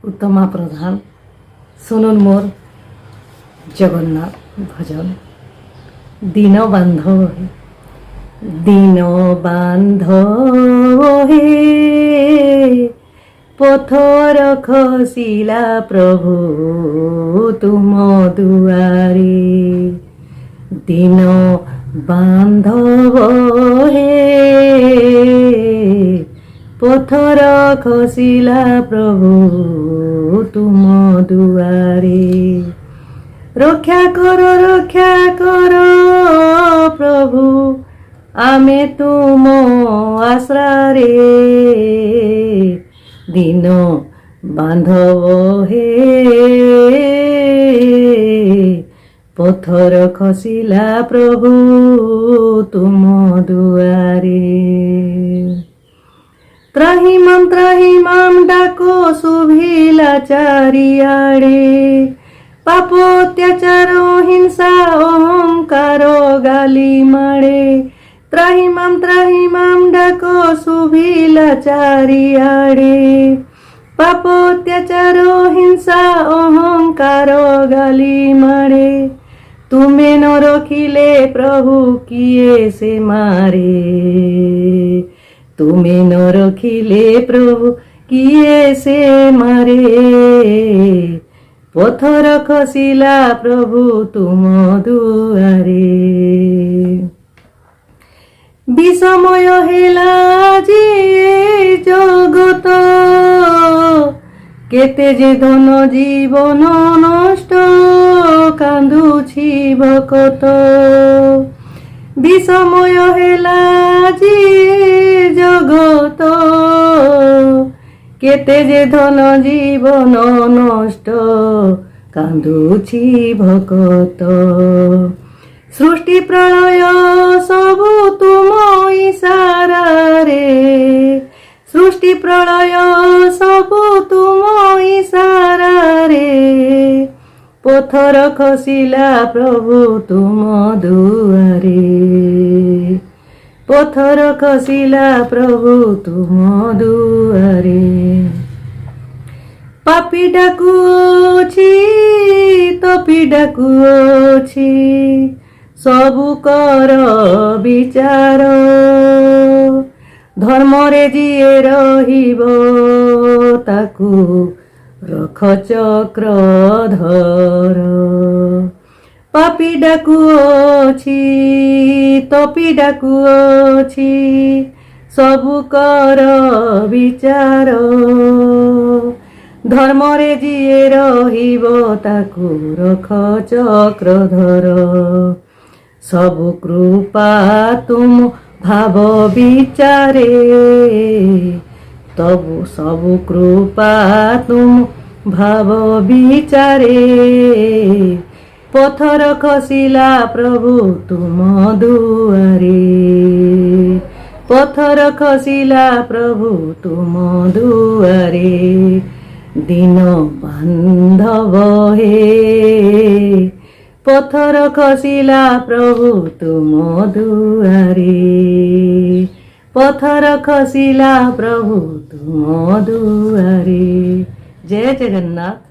उत्तमा प्रधान सुनुन मोर जगन्नाथ भजन। दिन बांधव हे दिन बांधव हे पथर खसिला प्रभु तुम दुआरे। दिन बांधव हे पथर खसिला प्रभु तुम दुआरे। रक्षा कर प्रभु आमे तुम आश्रारे। दिन बांधव हे पथर खसिला प्रभु तुम दुआरे। त्राहिमाम डाको शुभिला चारिआडे। पाप अत्याचार हिंसा अहंकार गाली माड़े। त्राहिमाम डाको शुभिला चारिआडे। पाप अत्याचार हिंसा अहंकार गाली माड़े। तुमे न रखिले प्रभु किए से मारे। तुमे न रखिले प्रभु किए से मारे। पथर खसिला प्रभु तुम दुआरे। विषमय हेला जे जगत केते जे धन जीवन नष्ट कांदुछि भकत। विषमय हेला जे जगत केते जे धन जीवन नष्ट कांदुछि भकत। सृष्टि प्रलय सबु तुम इशारारे। सृष्टि प्रलय सबु तुम इशारारे। पथर खसिला प्रभु तुम दुआरे। पथर खसिला प्रभु तुम दुआरे। पापी डाकुछि तपी डाकुछि सबु कर विचार। धर्म रे जिए रहिब ताकू रख चक्रधर। पापी डाकुछि तपी डाकुछि सबु कर विचार। धर्म रे जिए रहिब ताकू रख चक्रधर। सबु कृपा तुम भाव विचारे। तबु सबु कृपा तुम भाव विचारे। पथर खसिला प्रभु तुम दुआरे। पथर खसिला प्रभु तुम दुआरे। दिन बांधव हे पथर खसिला प्रभु तुम दुआरे। पथर खसिला प्रभु तुम दुआरे। जय जगन्नाथ।